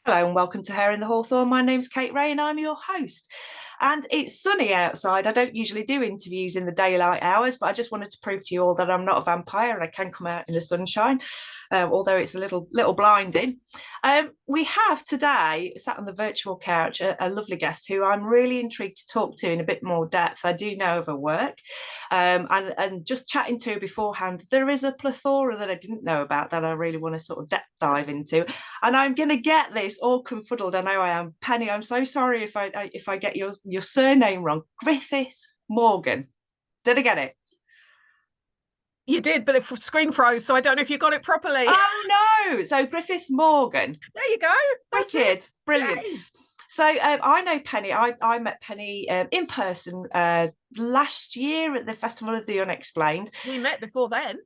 Hello and welcome to Hair in the Hawthorn. My name's Kate Ray and I'm your host. And it's sunny outside. I don't usually do interviews in the daylight hours, but I just wanted to prove to you all that I'm not a vampire and I can come out in the sunshine, although it's a little blinding. We have today sat on the virtual couch a lovely guest who I'm really intrigued to talk to in a bit more depth. I do know of her work, and just chatting to her beforehand, there is a plethora that I didn't know about that I really want to sort of depth dive into. And I'm going to get this all confuddled. I know I am. Penny, I'm so sorry if I get your surname wrong. Griffith Morgan. Did I get it? You did, but the screen froze, so I don't know if you got it properly. Oh no! So Griffith Morgan. There you go. Wicked, brilliant. Yay. So I know Penny. I met Penny in person last year at the Festival of the Unexplained. We met before then.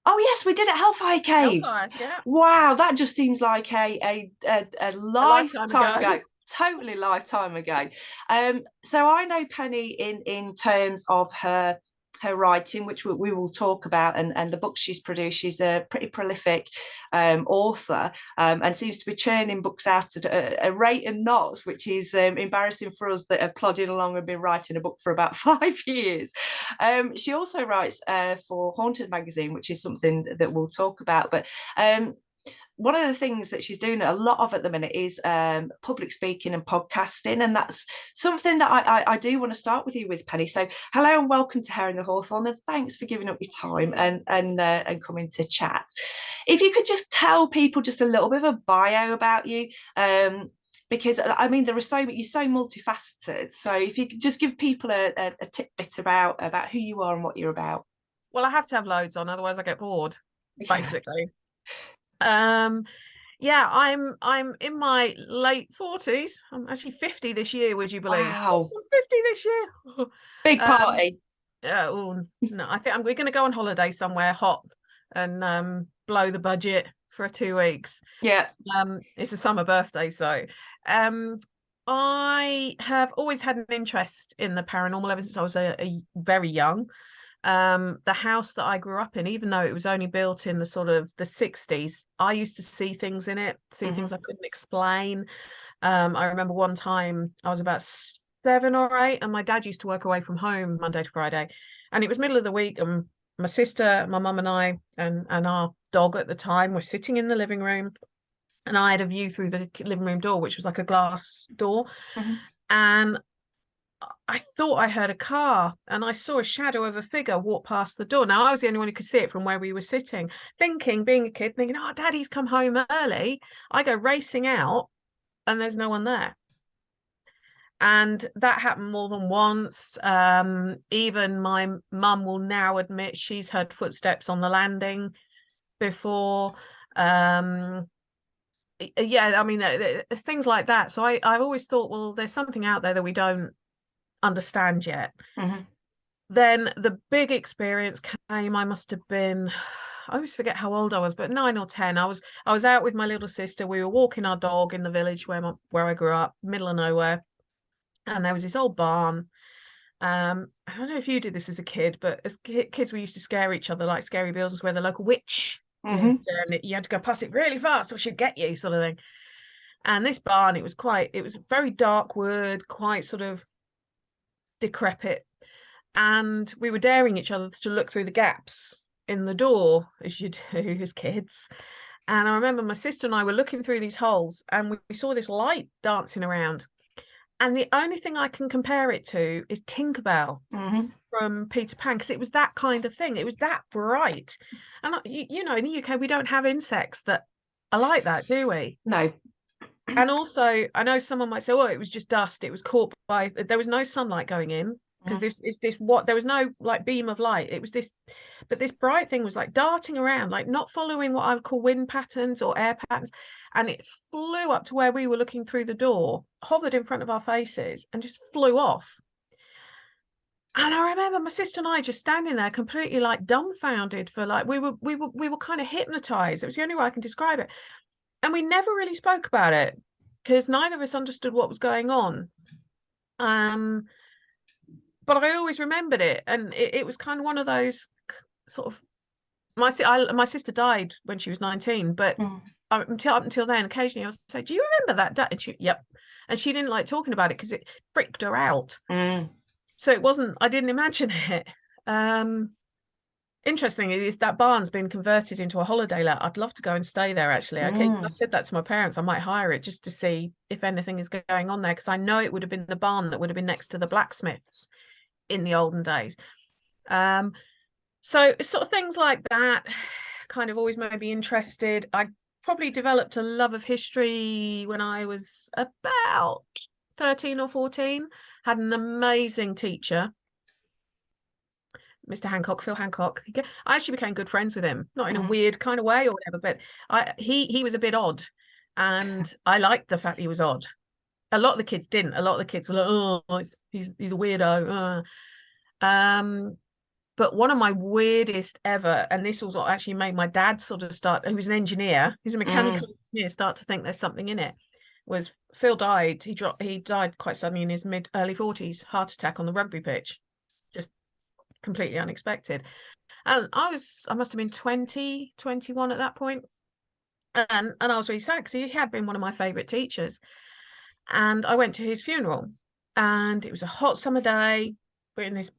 Oh yes, we did at Hellfire Caves. Hellfire, yeah. Wow, that just seems like a lifetime ago. Totally lifetime ago. So I know Penny in terms of her writing, which we will talk about, and the books she's produced. She's a pretty prolific author, and seems to be churning books out at a rate and knots, which is embarrassing for us that have plodded along and been writing a book for about 5 years. She also writes for Haunted magazine, which is something that we'll talk about. But one of the things that she's doing a lot of at the minute is public speaking and podcasting, and that's something that I do want to start with you with, Penny. So hello and welcome to Hair in the Hawthorn, and thanks for giving up your time and coming to chat. If you could just tell people just a little bit of a bio about you, because I mean you're so multifaceted. So if you could just give people a tidbit about who you are and what you're about. Well, I have to have loads on, otherwise I get bored, basically. Yeah, I'm in my late 40s. I'm actually 50 this year, would you believe? Wow. I'm 50 this year. Big party. No, I think we're going to go on holiday somewhere hot and blow the budget for 2 weeks. Yeah. It's a summer birthday, so I have always had an interest in the paranormal ever since I was a very young. The house that I grew up in, even though it was only built in the sort of the 60s, I used to see things in it, things I couldn't explain. I remember one time I was about 7 or 8 and my dad used to work away from home Monday to Friday, and it was middle of the week, and my sister, my mum and I and our dog at the time were sitting in the living room, and I had a view through the living room door, which was like a glass door. And I thought I heard a car, and I saw a shadow of a figure walk past the door. Now, I was the only one who could see it from where we were sitting, being a kid, thinking, oh, Daddy's come home early. I go racing out and there's no one there. And that happened more than once. Even my mum will now admit she's heard footsteps on the landing before. Yeah, I mean, things like that. So I've always thought, well, there's something out there that we don't understand yet. Then the big experience came. I must have been, I always forget how old I was, but 9 or 10. I was out with my little sister. We were walking our dog in the village where I grew up, middle of nowhere, and there was this old barn. I don't know if you did this as a kid, but as kids we used to scare each other like scary buildings where the local witch, and you had to go past it really fast or she'd get you, sort of thing. And this barn, it was very dark wood, quite sort of decrepit, and we were daring each other to look through the gaps in the door, as you do as kids. And I remember my sister and I were looking through these holes, and we saw this light dancing around, and the only thing I can compare it to is Tinkerbell from Peter Pan, because it was that kind of thing. It was that bright. And you know, in the UK we don't have insects that are like that, do we? No. And also, I know someone might say, "Oh, it was just dust. It was caught by." There was no sunlight going in, because there was no like beam of light. It was this, but this bright thing was like darting around, like not following what I would call wind patterns or air patterns, and it flew up to where we were looking through the door, hovered in front of our faces, and just flew off. And I remember my sister and I just standing there, completely like dumbfounded, for like we were kind of hypnotized. It was the only way I can describe it. And we never really spoke about it because neither of us understood what was going on. But I always remembered it. And it was kind of one of those sort of, my sister died when she was 19, but up until then, occasionally I would say, do you remember that day? And she, yep. And she didn't like talking about it because it freaked her out. So it wasn't, I didn't imagine it. Interesting is that barn's been converted into a holiday let. I'd love to go and stay there, actually. I said that to my parents. I might hire it just to see if anything is going on there, because I know it would have been the barn that would have been next to the blacksmiths in the olden days. So sort of things like that kind of always made me interested. I probably developed a love of history when I was about 13 or 14. Had an amazing teacher, Mr. Hancock, Phil Hancock. I actually became good friends with him, not in a weird kind of way or whatever, but he was a bit odd, and I liked the fact he was odd. A lot of the kids didn't. A lot of the kids were like, oh, he's a weirdo. But one of my weirdest ever, and this was what actually made my dad sort of start, who was an engineer, he's a mechanical engineer, start to think there's something in it, was Phil died. He died quite suddenly in his early 40s, heart attack on the rugby pitch. Just completely unexpected. And I must have been 20, 21 at that point. And I was really sad because he had been one of my favorite teachers. And I went to his funeral, and it was a hot summer day. We're in this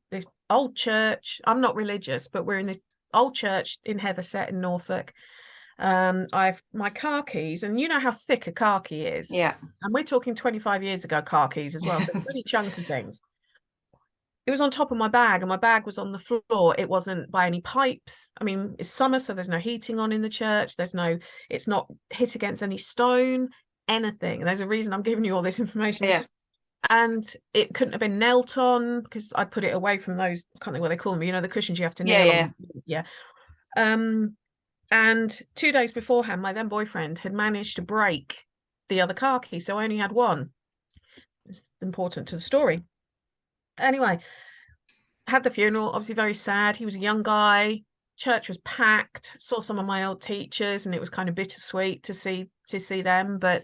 old church. I'm not religious, but we're in the old church in Heatherset in Norfolk. I've my car keys, and you know how thick a car key is. Yeah. And we're talking 25 years ago car keys as well, so pretty chunky things. It was on top of my bag, and my bag was on the floor. It wasn't by any pipes. I mean, it's summer, so there's no heating on in the church. It's not hit against any stone, anything. And there's a reason I'm giving you all this information. Yeah. And it couldn't have been knelt on, because I put it away from those, I can't think what they call them, you know, the cushions you have to nail on. Yeah. And 2 days beforehand, my then boyfriend had managed to break the other car key, so I only had one. It's important to the story. Anyway, had the funeral, obviously very sad. He was a young guy. Church was packed. Saw some of my old teachers, and it was kind of bittersweet to see them. But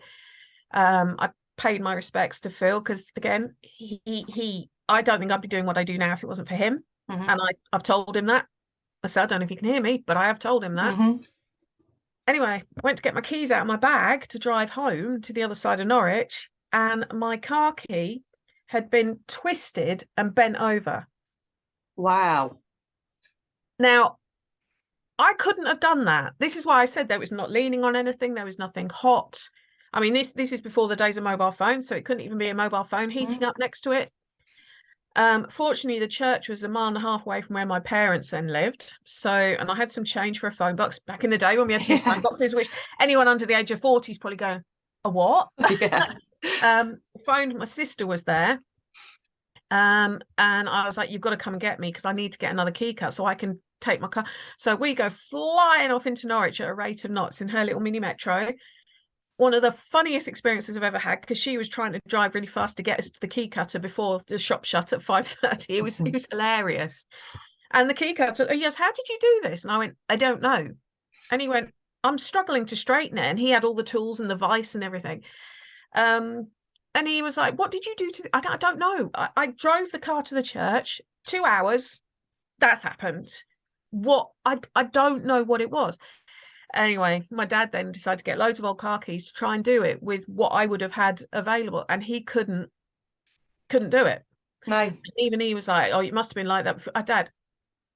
I paid my respects to Phil, because again, he I don't think I'd be doing what I do now if it wasn't for him. And I've told him that. I said, I don't know if he can hear me, but I have told him that. Anyway, I went to get my keys out of my bag to drive home to the other side of Norwich, and my car key had been twisted and bent over. Wow. Now, I couldn't have done that. This is why I said there was not leaning on anything. There was nothing hot. I mean, this is before the days of mobile phones, so it couldn't even be a mobile phone heating up next to it. Fortunately, the church was 1.5 miles away from where my parents then lived. So, and I had some change for a phone box back in the day when we had to use phone boxes, which anyone under the age of 40 is probably going, a what? Phoned, my sister was there. And I was like, you've got to come and get me, because I need to get another key cut so I can take my car. So we go flying off into Norwich at a rate of knots in her little mini metro. One of the funniest experiences I've ever had, because she was trying to drive really fast to get us to the key cutter before the shop shut at 5:30. It was hilarious. And the key cutter, oh, yes, how did you do this? And I went, I don't know. And he went, I'm struggling to straighten it. And he had all the tools and the vise and everything. And he was like, what did you do to I don't know. I drove the car to the church, 2 hours. That's happened. I don't know what it was. Anyway, my dad then decided to get loads of old car keys to try and do it with what I would have had available, and he couldn't do it. No. Even he was like, oh, it must have been like that before. Dad,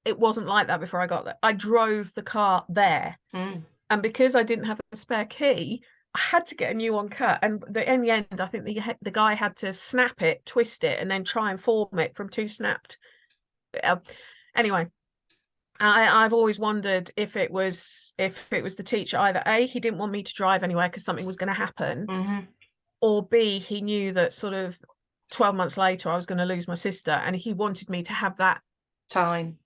it wasn't like that before I got there. I drove the car there. And because I didn't have a spare key, I had to get a new one cut. And in the end, I think the guy had to snap it, twist it, and then try and form it from two snapped. Anyway, I've always wondered if it was the teacher, either A, he didn't want me to drive anywhere because something was going to happen, or B, he knew that sort of 12 months later I was going to lose my sister, and he wanted me to have that time,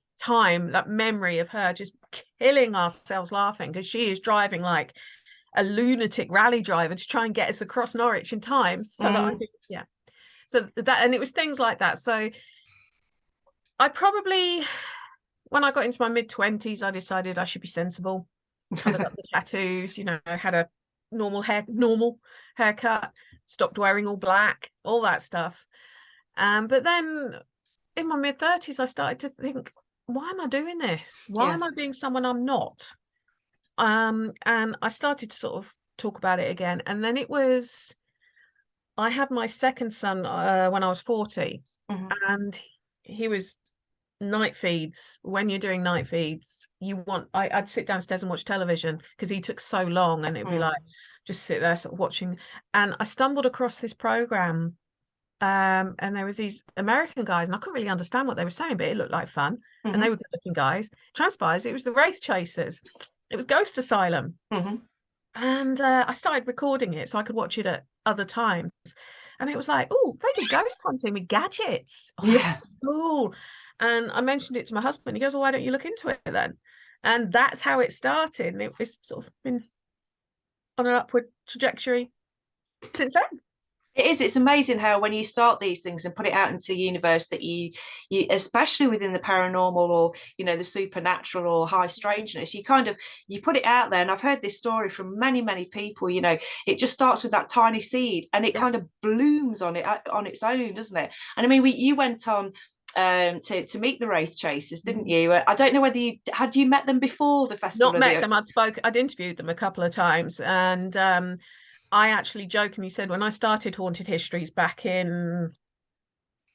that memory of her just killing ourselves laughing, because she is driving like a lunatic rally driver to try and get us across Norwich in time. So that so that, and it was things like that. So I probably, when I got into my mid-20s, I decided I should be sensible. Covered up the tattoos, had a normal haircut, stopped wearing all black, all that stuff. But then in my mid-30s, I started to think, why am I doing this? Why am I being someone I'm not? And I started to sort of talk about it again. And then I had my second son when I was 40, and he was night feeds. When you're doing night feeds, I'd sit downstairs and watch television because he took so long, and it'd be like just sit there sort of watching. And I stumbled across this program, and there was these American guys, and I couldn't really understand what they were saying, but it looked like fun, and they were good-looking guys. Transpires it was the Wraith Chasers. It was Ghost Asylum. And I started recording it so I could watch it at other times. And it was like, oh, they do ghost hunting with gadgets. Oh, that's cool. And I mentioned it to my husband. He goes, well, why don't you look into it then? And that's how it started. And it's sort of been on an upward trajectory since then. It is. It's amazing how when you start these things and put it out into the universe, that you especially within the paranormal, or the supernatural or high strangeness, you put it out there. And I've heard this story from many people. It just starts with that tiny seed, and it kind of blooms on its own, doesn't it? And I mean, you went on to meet the Wraith Chasers, didn't you? I don't know whether you met them before the festival. Not met them. I'd interviewed them a couple of times, and I actually jokingly said when I started Haunted Histories back in,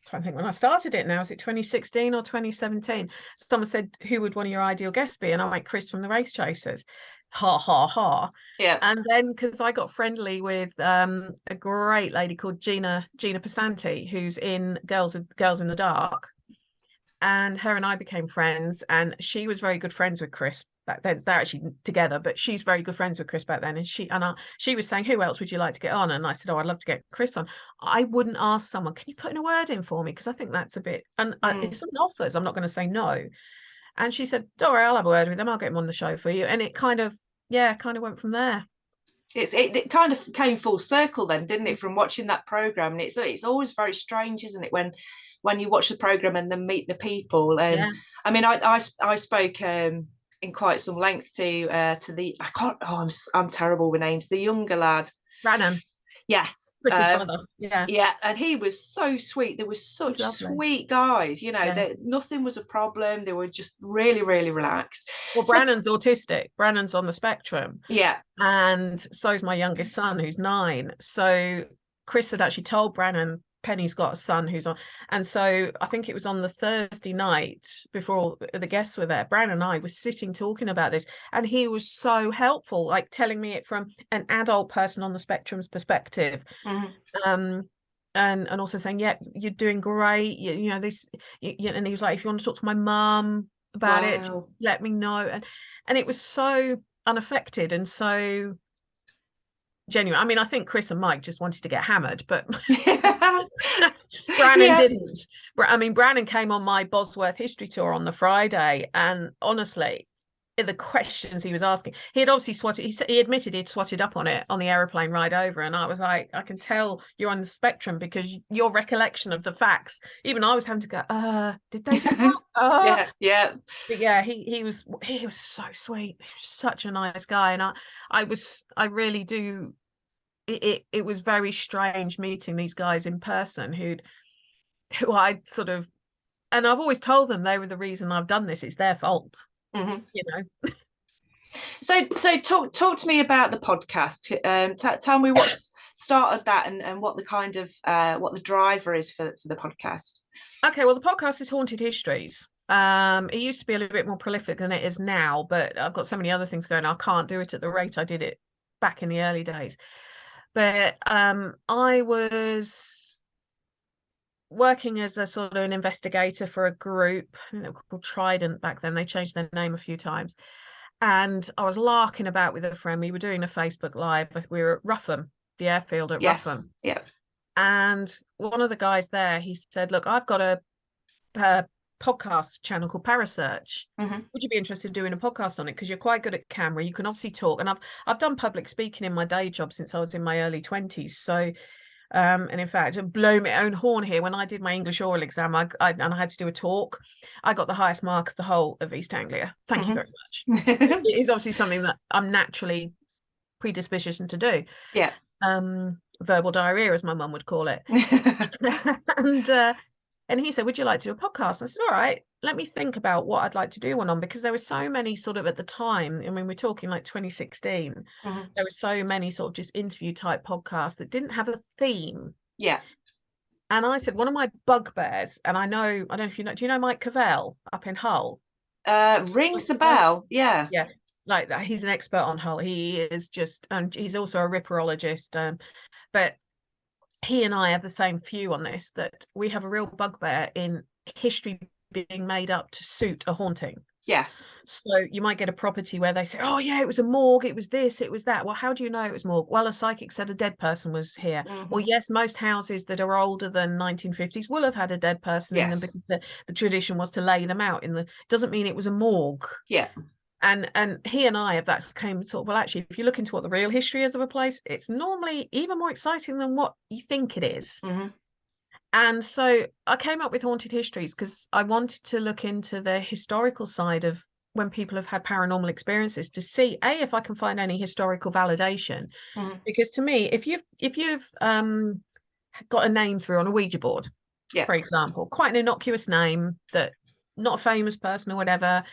I can't think when I started it now, is it 2016 or 2017? Someone said, who would one of your ideal guests be? And I went, Chris from the Wraith Chasers. Ha, ha, ha. Yeah. And then, because I got friendly with a great lady called Gina Passanti, who's in Girls in the Dark. And her and I became friends, and she was very good friends with Chris back then. They're actually together, but she's very good friends with Chris back then. And she was saying, who else would you like to get on? And I said, oh, I'd love to get Chris on. I wouldn't ask someone, can you put in a word in for me? Because I think that's a bit, and if someone offers, I'm not going to say no. And she said, don't worry, I'll have a word with them. I'll get him on the show for you. And it kind of went from there. It kind of came full circle then, didn't it, from watching that program? And it's always very strange, isn't it, when you watch the program and then meet the people. And I mean, I spoke in quite some length to the I'm terrible with names, the younger lad, Brannan. Yes. Chris's brother. Yeah, and he was so sweet. There was such sweet guys, nothing was a problem. They were just really, really relaxed. Well, Brannan's autistic. Brannan's on the spectrum. Yeah. And so's my youngest son, who's 9. So Chris had actually told Brannan, Penny's got a son who's on. And so I think it was on the Thursday night before the guests were there, Brannan and I were sitting talking about this, and he was so helpful, like telling me it from an adult person on the spectrum's perspective. And also saying, yeah, you're doing great. And he was like, if you want to talk to my mum about it, just let me know. And it was so unaffected and so genuine. I mean, I think Chris and Mike just wanted to get hammered, but Brannan didn't. I mean, Brannan came on my Bosworth history tour on the Friday, and honestly, the questions he was asking, he had obviously swatted. He admitted he'd swatted up on it on the aeroplane ride over, and I was like, I can tell you're on the spectrum because your recollection of the facts. Even I was having to go, did they do that? Yeah. But yeah, he was so sweet. He was such a nice guy, and I really do. It was very strange meeting these guys in person who I'd sort of, and I've always told them they were the reason I've done this. It's their fault. So talk to me about the podcast. Tell me what started that, and what the kind of what the driver is for the podcast. Okay, well, the podcast is Haunted Histories. It used to be a little bit more prolific than it is now, but I've got so many other things going. I can't do it at the rate I did it back in the early days. But I was working as a sort of an investigator for a group, they were called Trident back then. They changed their name a few times. And I was larking about with a friend. We were doing a Facebook Live. We were at Rougham, the airfield at Rougham. Yeah. And one of the guys there, he said, look, I've got a podcast channel called Parasearch. Would you be interested in doing a podcast on it? Because you're quite good at camera. You can obviously talk. And I've done public speaking in my day job since I was in my early 20s. So and in fact, blow my own horn here, when I did my English oral exam, I had to do a talk, I got the highest mark of the whole of East Anglia. Thank you very much. It is obviously something that I'm naturally predispositioned to do. Verbal diarrhea, as my mum would call it. And And he said, would you like to do a podcast? And I said, all right, let me think about what I'd like to do one on, because there were so many sort of at the time, I mean, we're talking like 2016, there were so many sort of just interview type podcasts that didn't have a theme. Yeah. And I said, one of my bugbears, and I don't know if you know, do you know Mike Cavell up in Hull? Rings a bell. Yeah. Yeah. Like that. He's an expert on Hull. He is just, and he's also a ripperologist. But he and I have the same view on this, that we have a real bugbear in history being made up to suit a haunting. Yes. So you might get a property where they say, oh yeah, it was a morgue, it was this, it was that. Well, how do you know it was morgue? Well, a psychic said a dead person was here. Well, yes, most houses that are older than 1950s will have had a dead person in them, because the tradition was to lay them out in the, doesn't mean it was a morgue. Yeah. And he and I have that came sort of, well, actually, if you look into what the real history is of a place, it's normally even more exciting than what you think it is. And so I came up with Haunted Histories because I wanted to look into the historical side of when people have had paranormal experiences, to see if I can find any historical validation. Because to me, if you've got a name through on a Ouija board, for example, quite an innocuous name that not a famous person or whatever,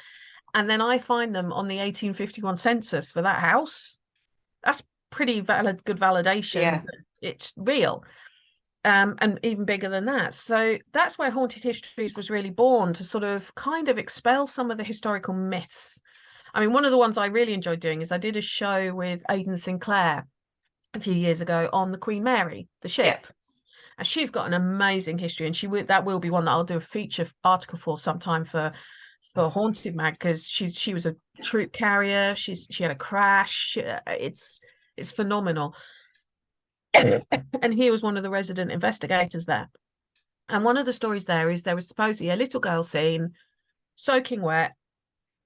and then I find them on the 1851 census for that house, that's pretty good validation that it's real. And even bigger than that. So that's where Haunted Histories was really born, to sort of kind of expel some of the historical myths. I mean, one of the ones I really enjoyed doing is I did a show with Aidan Sinclair a few years ago on the Queen Mary, the ship. And she's got an amazing history, and that will be one that I'll do a feature article for sometime for Haunted Mag, because she was a troop carrier. She had a crash. It's phenomenal. And he was one of the resident investigators there. And one of the stories there is there was supposedly a little girl seen soaking wet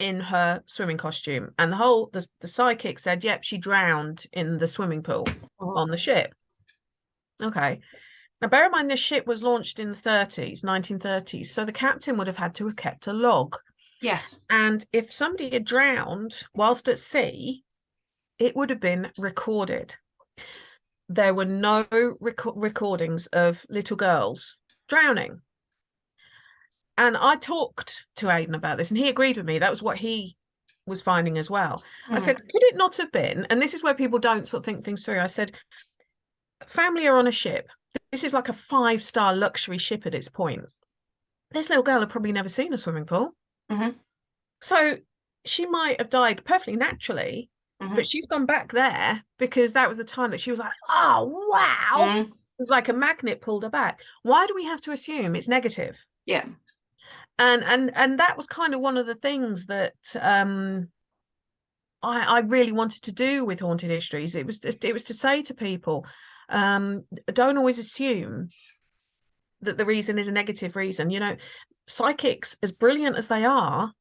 in her swimming costume, and the psychic said, yep, she drowned in the swimming pool on the ship. Okay. Now, bear in mind, this ship was launched in the 1930s, so the captain would have had to have kept a log. Yes. And if somebody had drowned whilst at sea, it would have been recorded. There were no recordings of little girls drowning. And I talked to Aidan about this, and he agreed with me. That was what he was finding as well. I said, could it not have been, and this is where people don't sort of think things through. I said, family are on a ship. This is like a 5-star luxury ship at its point. This little girl had probably never seen a swimming pool. So she might have died perfectly naturally, but she's gone back there because that was the time that she was like, oh, wow. It was like a magnet pulled her back. Why do we have to assume it's negative? Yeah. And that was kind of one of the things that I really wanted to do with Haunted Histories. It was to say to people, don't always assume that the reason is a negative reason. You know, psychics, as brilliant as they are,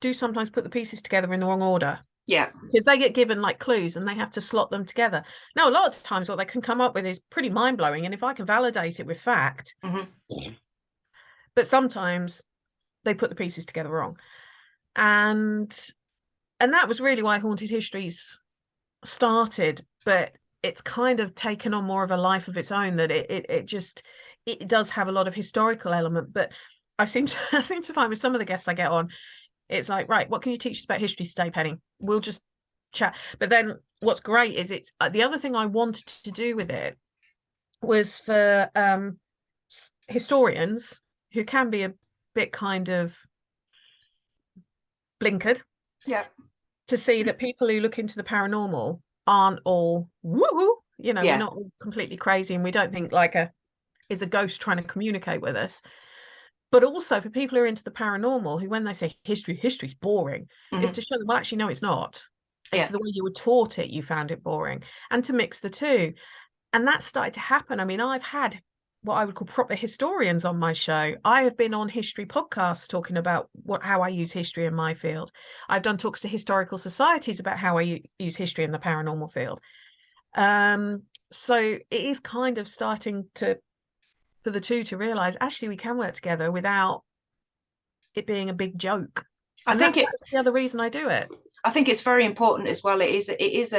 do sometimes put the pieces together in the wrong order. Yeah. Because they get given like clues and they have to slot them together. Now, a lot of times what they can come up with is pretty mind-blowing, and if I can validate it with fact, but sometimes they put the pieces together wrong. And that was really why Haunted Histories started, but it's kind of taken on more of a life of its own, that it does have a lot of historical element. But I seem to find with some of the guests I get on, it's like, right, what can you teach us about history today, Penny? We'll just chat. But then what's great is it's the other thing I wanted to do with it was for historians who can be a bit kind of blinkered, to see that people who look into the paranormal aren't all woo-hoo, you know, we're not all completely crazy, and we don't think like is a ghost trying to communicate with us. But also for people who are into the paranormal, who when they say history's boring, is to show them, well, actually, no, it's not. It's the way you were taught it, you found it boring, and to mix the two. And that started to happen. I mean, I've had what I would call proper historians on my show. I have been on history podcasts talking about how I use history in my field. I've done talks to historical societies about how I use history in the paranormal field. So it is kind of starting for the two to realize, actually, we can work together without it being a big joke. I think that's the other reason I do it. I think it's very important as well. It is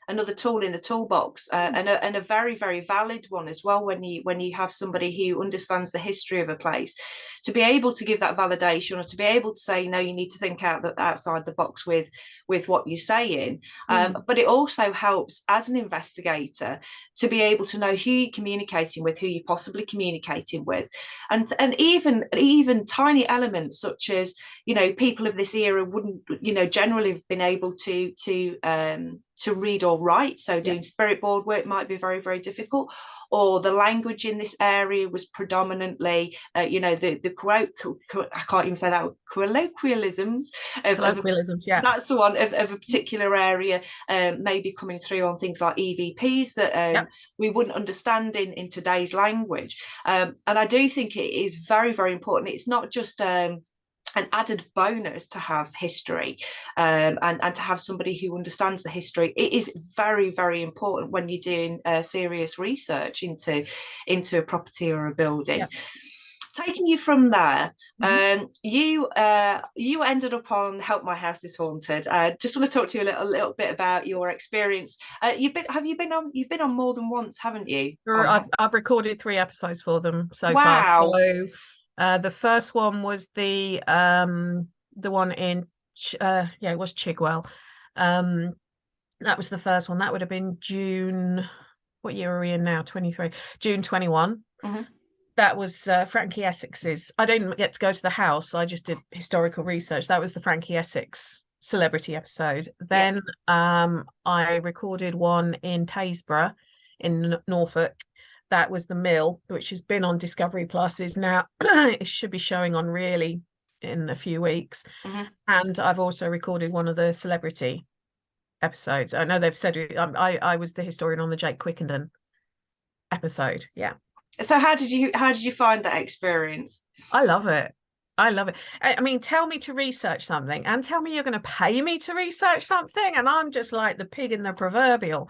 another tool in the toolbox, and a very, very valid one as well, when you have somebody who understands the history of a place, to be able to give that validation, or to be able to say, no, you need to think outside the box with what you're saying. But it also helps as an investigator to be able to know who you're communicating with, who you're possibly communicating with, and even tiny elements such as, people of this era wouldn't, generally have been able to read or write. So doing spirit board work might be very, very difficult, or the language in this area was predominantly, the quote, I can't even say that, colloquialisms. That's the one of a particular area, maybe coming through on things like EVPs that we wouldn't understand in today's language. And I do think it is very, very important. It's not just an added bonus to have history, and to have somebody who understands the history. It is very, very important when you're doing serious research into a property or a building. Taking you from there, you ended up on Help My House is Haunted. Just want to talk to you a little bit about your experience. You've been on more than once, haven't you? I've recorded 3 episodes for them so far. So the first one was the one in it was Chigwell. That was the first one. That would have been June. What year are we in now? 23. June 21. That was Frankie Essex's. I didn't get to go to the house. I just did historical research. That was the Frankie Essex celebrity episode. Then I recorded one in Taysborough in Norfolk. That was the Mill, which has been on Discovery Plus. Is now it should be showing on Really in a few weeks. And I've also recorded one of the celebrity episodes. I know they've said I was the historian on the Jake Quickenden episode. So how did you find that experience? I love it. I mean, tell me to research something and tell me you're going to pay me to research something, and I'm just like the pig in the proverbial.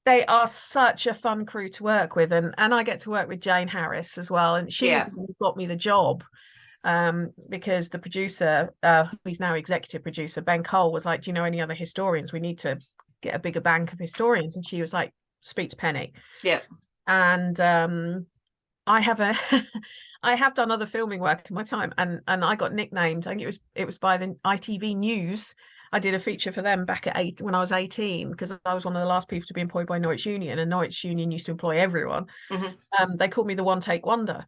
They are such a fun crew to work with, and I get to work with Jane Harris as well, and she was the one who got me the job, because the producer, who's now executive producer, Ben Cole, was like, do you know any other historians? We need to get a bigger bank of historians. And she was like, speak to Penny. And I have done other filming work in my time, and I got nicknamed. I think it was by the ITV News. I did a feature for them back at when I was 18, because I was one of the last people to be employed by Norwich Union, and Norwich Union used to employ everyone. They called me the one take wonder.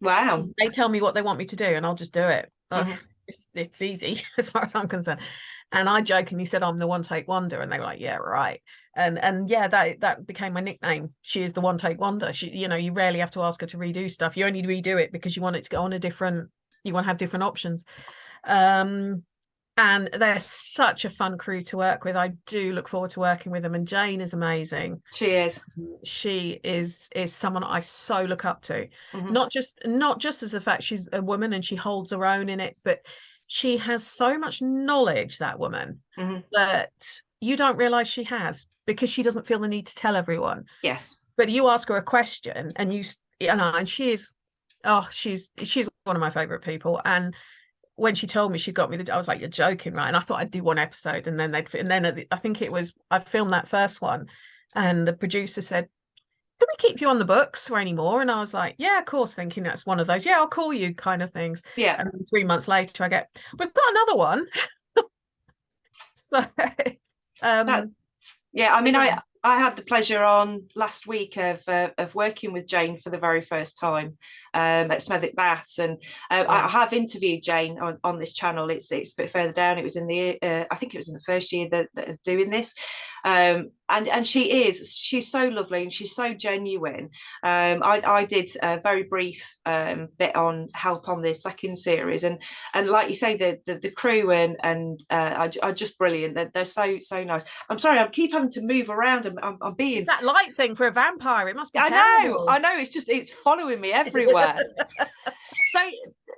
Wow. They tell me what they want me to do and I'll just do it. It's easy as far as I'm concerned. And I jokingly said I'm the one take wonder, and they were like, yeah, right. And yeah, that became my nickname. She is the one take wonder. She, you rarely have to ask her to redo stuff. You only redo it because you want it to go on you want to have different options. And they're such a fun crew to work with. I do look forward to working with them. And Jane is amazing. She is. She is someone I so look up to. Not just as the fact she's a woman and she holds her own in it, but she has so much knowledge, that woman, that you don't realize she has, because she doesn't feel the need to tell everyone. Yes. But you ask her a question and and she is, she's one of my favorite people. And when she told me she got me I was like, you're joking, right? And I thought I'd do one episode, and then I think I filmed that first one, and the producer said, can we keep you on the books for any more? And I was like, yeah, of course, thinking that's one of those, I'll call you kind of things. And 3 months later I get, we've got another one. So I mean, I had the pleasure on last week of working with Jane for the very first time at Smethwick Baths, and I have interviewed Jane on this channel. It's a bit further down. It was in the I think it was in the first year that of doing this, and she's so lovely and she's so genuine. I did a very brief bit on help on the second series, and like you say, the crew and are just brilliant. They're so nice. I'm sorry, I keep having to move around. I'm being, it's that light thing for a vampire. It must be terrible. I know. It's following me everywhere. So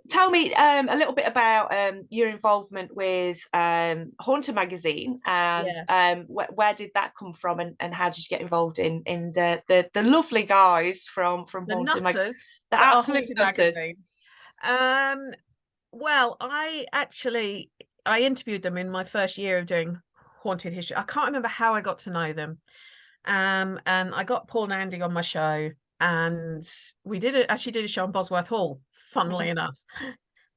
tell me a little bit about your involvement with Haunted magazine, and where did that come from, and how did you get involved in the lovely guys from the Haunted nutters, the absolute nutters. Magazine. Well, I interviewed them in my first year of doing Haunted History. I can't remember how I got to know them. And I got Paul and Andy on my show, and we actually did a show on Bosworth Hall, funnily enough.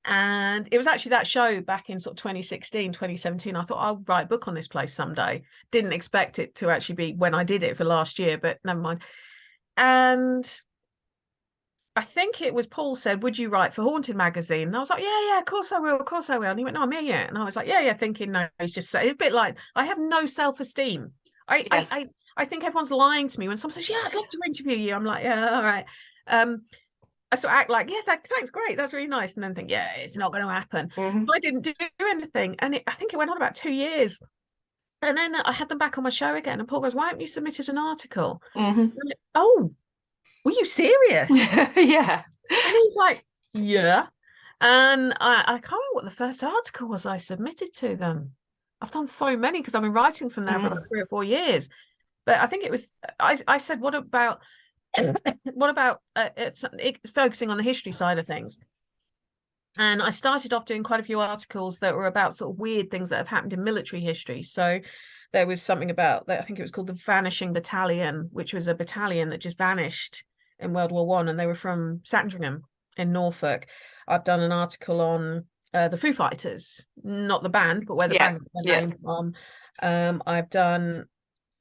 And it was actually that show back in sort of 2016, 2017. I thought I'll write a book on this place someday. Didn't expect it to actually be when I did it for last year, but never mind. And I think it was Paul said, would you write for Haunted magazine? And I was like, yeah, of course I will. Of course I will. And he went, no, I'm in it. And I was like, yeah, thinking, no, he's just saying, a bit like, I have no self-esteem. I think everyone's lying to me when someone says, yeah, I'd love to interview you. I'm like, yeah, all right. I sort of act like, yeah, thanks, great, that's really nice, and then think, yeah, it's not going to happen. So I didn't do anything, and I think it went on about 2 years, and then I had them back on my show again, and Paul goes, why haven't you submitted an article? Like, oh, were you serious? Yeah. And he's like, yeah. And I can't remember what the first article was I submitted to them. I've done so many because I've been writing for them now for about 3 or 4 years, but I think it was I said, what about focusing on the history side of things? And I started off doing quite a few articles that were about sort of weird things that have happened in military history. So there was something about that, I think it was called the Vanishing Battalion, which was a battalion that just vanished in World War I, and they were from Sandringham in Norfolk. I've done an article on the Foo Fighters, not the band, but where the band got their name from. I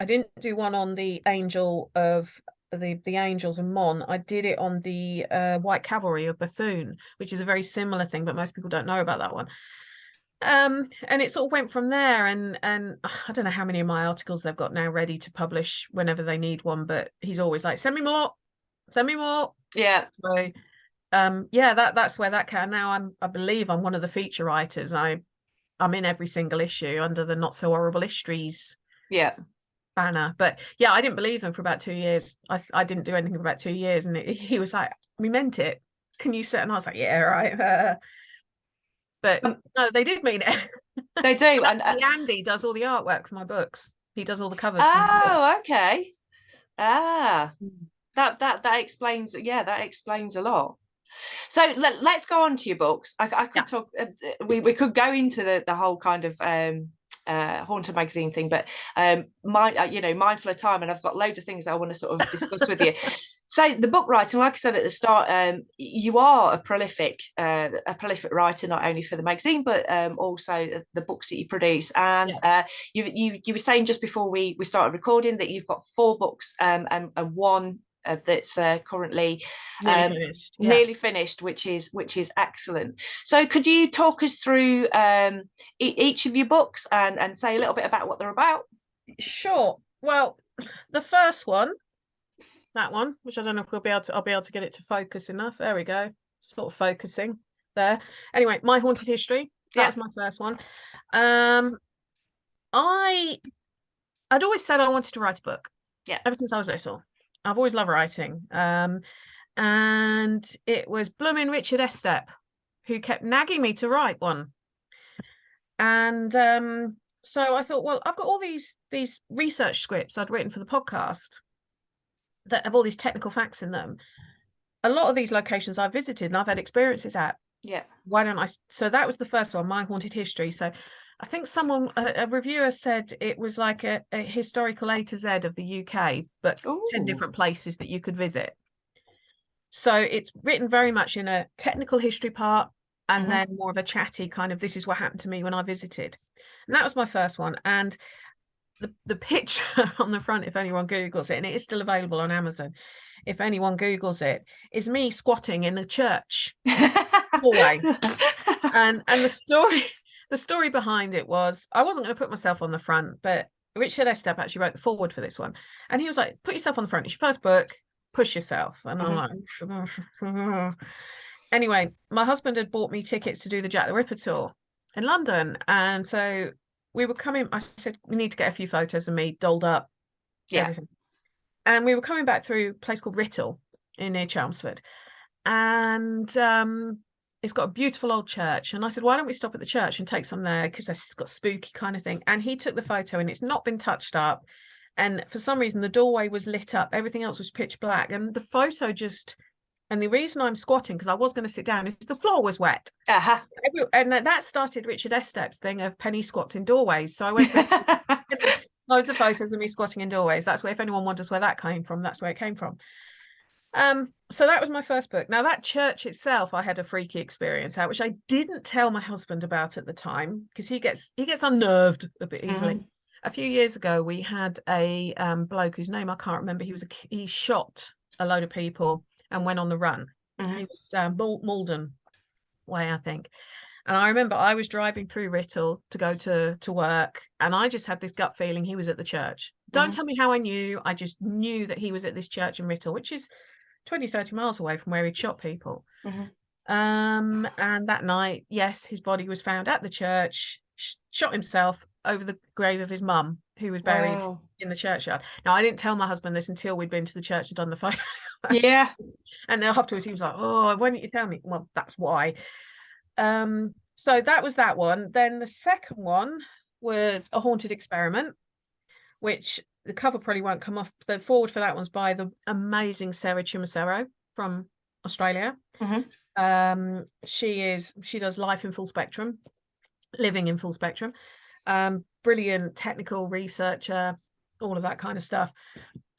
didn't do one on the Angel of the Angels and Mon. I did it on the White Cavalry of Bethune, which is a very similar thing, but most people don't know about that one. And it sort of went from there, and I don't know how many of my articles they've got now ready to publish whenever they need one, but he's always like, send me more. Yeah. So that's where that came. Now I believe I'm one of the feature writers. I'm in every single issue under the Not So Horrible Histories banner. But yeah, I didn't believe them for about 2 years. I didn't do anything for about 2 years, and he was like, we meant it, can you sit? And I was like, yeah, right. But no, they did mean it. They do. And Andy does all the artwork for my books. He does all the covers. Oh, okay. That explains, that explains a lot. So let's go on to your books. I could talk, we could go into the whole kind of Haunted magazine thing, but mindful of time, and I've got loads of things that I want to sort of discuss with you. So the book writing, like I said at the start, you are a prolific writer, not only for the magazine, but also the books that you produce. And you were saying just before we started recording that you've got 4 books and one that's currently nearly finished, which is excellent. So could you talk us through each of your books and say a little bit about what they're about? Sure. Well, the first one, that one, which I don't know if I'll be able to get it to focus enough. There we go. Sort of focusing there. Anyway, My Haunted History. That was my first one. I'd always said I wanted to write a book. Yeah. Ever since I was little. I've always loved writing. And it was blooming Richard Estep who kept nagging me to write one. And so I thought, well, I've got all these research scripts I'd written for the podcast that have all these technical facts in them. A lot of these locations I've visited and I've had experiences at. Yeah. Why don't I? So that was the first one, My Haunted History. So I think a reviewer said it was like a historical A to Z of the UK, but 10 different places that you could visit. So it's written very much in a technical history part, and then more of a chatty kind of, this is what happened to me when I visited. And that was my first one. And the picture on the front, if anyone Googles it, and it is still available on Amazon, if anyone Googles it, is me squatting in the church hallway. And the story behind it was, I wasn't going to put myself on the front, but Richard Estep actually wrote the foreword for this one. And he was like, put yourself on the front. It's your first book, push yourself. And I'm like, anyway, my husband had bought me tickets to do the Jack the Ripper tour in London. And so we were coming, I said, we need to get a few photos of me dolled up. Everything. And we were coming back through a place called Writtle near Chelmsford. And it's got a beautiful old church. And I said, why don't we stop at the church and take some there? Because it's got spooky kind of thing. And he took the photo, and it's not been touched up. And for some reason, the doorway was lit up. Everything else was pitch black. And the photo just And the reason I'm squatting, because I was going to sit down, is the floor was wet. And that started Richard Estep's thing of Penny squats in doorways. So I went through loads of photos of me squatting in doorways. That's where, if anyone wonders where that came from, that's where it came from. So that was my first book. Now, that church itself, I had a freaky experience out, which I didn't tell my husband about at the time, because he gets unnerved a bit easily. A few years ago, we had a bloke whose name I can't remember. He shot a load of people and went on the run. He was Malden way, I think. And I remember I was driving through Writtle to go to work, and I just had this gut feeling he was at the church. Don't tell me how I knew. I just knew that he was at this church in Writtle, which is 20, 30 miles away from where he'd shot people. And that night, yes, his body was found at the church, shot himself over the grave of his mum, who was buried in the churchyard. Now, I didn't tell my husband this until we'd been to the church and done the photo. And then afterwards he was like, oh, why didn't you tell me? Well, that's why. So that was that one. Then the second one was A Haunted Experiment, which the cover probably won't come off. The forward for that one's by the amazing Sarah Chimasero from Australia. She does life in full spectrum, living in full spectrum. Brilliant technical researcher, all of that kind of stuff.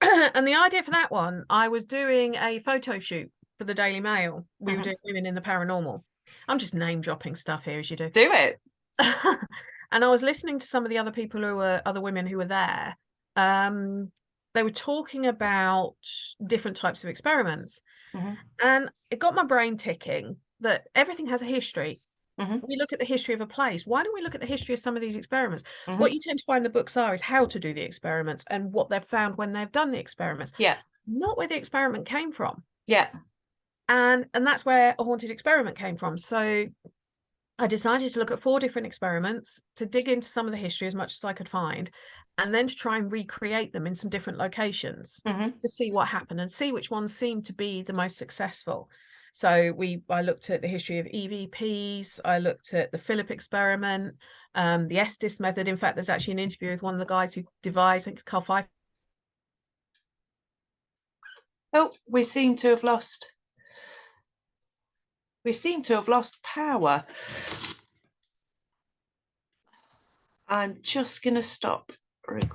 And the idea for that one, I was doing a photo shoot for the Daily Mail. We were doing Women in the Paranormal. I'm just name dropping stuff here, as you do. Do it. And I was listening to some of the other people other women who were there. They were talking about different types of experiments. And it got my brain ticking that everything has a history. We look at the history of a place. Why don't we look at the history of some of these experiments? What you tend to find the books are is how to do the experiments and what they've found when they've done the experiments. Not where the experiment came from. And that's where A Haunted Experiment came from. So I decided to look at 4 different experiments, to dig into some of the history as much as I could find, and then to try and recreate them in some different locations to see what happened and see which ones seemed to be the most successful. So I looked at the history of EVPs, I looked at the Philip experiment, the Estes method. In fact, there's actually an interview with one of the guys who devised, I think it's Carl Pfeiffer. Oh, we seem to have lost power. I'm just going to stop recording.